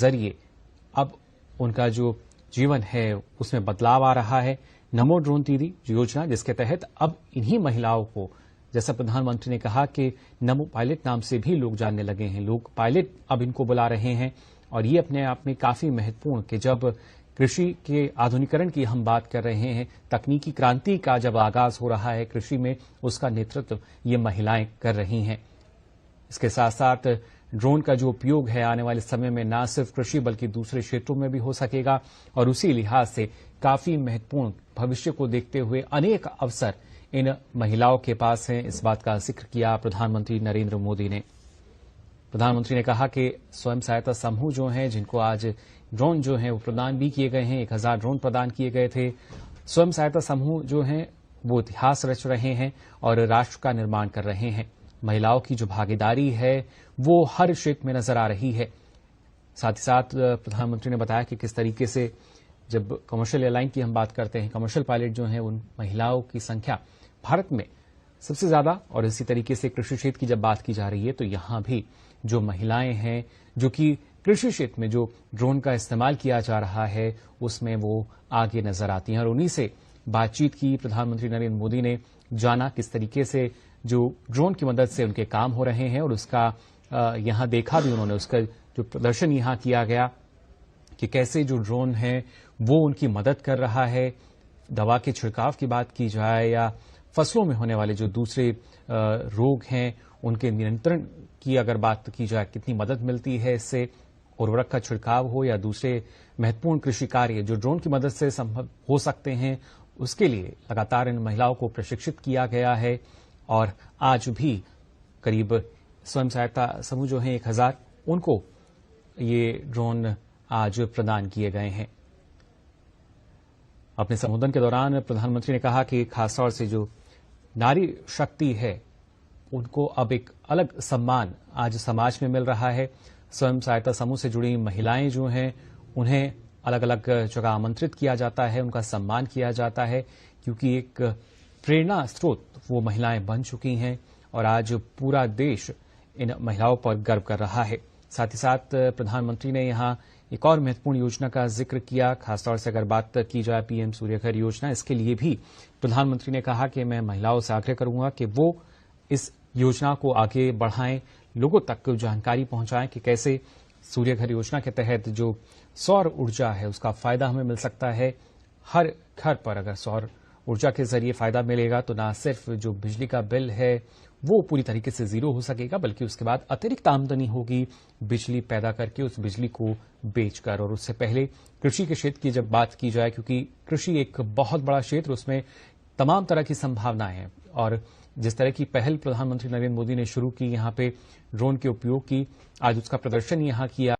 जरिए अब उनका जो जीवन है उसमें बदलाव आ रहा है। नमो ड्रोन दीदी योजना, जिसके तहत अब इन्हीं महिलाओं को, जैसा प्रधानमंत्री ने कहा कि नमो पायलट नाम से भी लोग जानने लगे हैं, लोग पायलट अब इनको बुला रहे हैं। और ये अपने आप में काफी महत्वपूर्ण कि जब कृषि के आधुनिकीकरण की हम बात कर रहे हैं, तकनीकी क्रांति का जब आगाज हो रहा है कृषि में, उसका नेतृत्व ये महिलाएं कर रही हैं। इसके साथ साथ ड्रोन का जो उपयोग है आने वाले समय में न सिर्फ कृषि बल्कि दूसरे क्षेत्रों में भी हो सकेगा और उसी लिहाज से काफी महत्वपूर्ण भविष्य को देखते हुए अनेक अवसर इन महिलाओं के पास हैं। इस बात का जिक्र किया प्रधानमंत्री नरेंद्र मोदी ने। प्रधानमंत्री ने कहा कि स्वयं सहायता समूह जो हैं, जिनको आज ड्रोन जो हैं वो प्रदान भी किए गए हैं, 1000 ड्रोन प्रदान किए गए थे। स्वयं सहायता समूह जो हैं वो इतिहास रच रहे हैं और राष्ट्र का निर्माण कर रहे हैं। महिलाओं की जो भागीदारी है वो हर क्षेत्र में नजर आ रही है। साथ ही साथ प्रधानमंत्री ने बताया कि किस तरीके से जब कमर्शियल एयरलाइन की हम बात करते हैं, कमर्शियल पायलट जो हैं उन महिलाओं की संख्या भारत में सबसे ज्यादा, और इसी तरीके से कृषि क्षेत्र की जब बात की जा रही है तो यहां भी जो महिलाएं हैं जो कि कृषि क्षेत्र में जो ड्रोन का इस्तेमाल किया जा रहा है उसमें वो आगे नजर आती हैं। और उन्हीं से बातचीत की प्रधानमंत्री नरेंद्र मोदी ने, जाना किस तरीके से जो ड्रोन की मदद से उनके काम हो रहे हैं और उसका यहां देखा भी उन्होंने, उसका जो प्रदर्शन यहां किया गया कि कैसे जो ड्रोन है वो उनकी मदद कर रहा है। दवा के छिड़काव की बात की जाए या फसलों में होने वाले जो दूसरे रोग हैं उनके नियंत्रण की अगर बात की जाए, कितनी मदद मिलती है इससे, उर्वरक का छिड़काव हो या दूसरे महत्वपूर्ण कृषि कार्य जो ड्रोन की मदद से संभव हो सकते हैं, उसके लिए लगातार इन महिलाओं को प्रशिक्षित किया गया है। और आज भी करीब स्वयं सहायता समूह जो हैं 1000, उनको ये ड्रोन आज प्रदान किए गए हैं। अपने संबोधन के दौरान प्रधानमंत्री ने कहा कि खासतौर से जो नारी शक्ति है उनको अब एक अलग सम्मान आज समाज में मिल रहा है। स्वयं सहायता समूह से जुड़ी महिलाएं जो हैं उन्हें अलग अलग जगह आमंत्रित किया जाता है, उनका सम्मान किया जाता है, क्योंकि एक प्रेरणा स्रोत वो महिलाएं बन चुकी हैं और आज पूरा देश इन महिलाओं पर गर्व कर रहा है। साथ ही साथ प्रधानमंत्री ने यहां एक और महत्वपूर्ण योजना का जिक्र किया, खासतौर से अगर बात की जाए पीएम सूर्यघर योजना, इसके लिए भी प्रधानमंत्री ने कहा कि मैं महिलाओं से आग्रह करूंगा कि वो इस योजना को आगे बढ़ाएं, लोगों तक जानकारी पहुंचाएं कि कैसे सूर्यघर योजना के तहत जो सौर ऊर्जा है उसका फायदा हमें मिल सकता है। हर घर पर अगर सौर ऊर्जा के जरिए फायदा मिलेगा तो न सिर्फ जो बिजली का बिल है वो पूरी तरीके से जीरो हो सकेगा, बल्कि उसके बाद अतिरिक्त आमदनी होगी बिजली पैदा करके, उस बिजली को बेचकर। और उससे पहले कृषि के क्षेत्र की जब बात की जाए, क्योंकि कृषि एक बहुत बड़ा क्षेत्र, उसमें तमाम तरह की संभावनाएं हैं और जिस तरह की पहल प्रधानमंत्री नरेंद्र मोदी ने शुरू की यहाँ पे ड्रोन के उपयोग की, आज उसका प्रदर्शन यहाँ किया।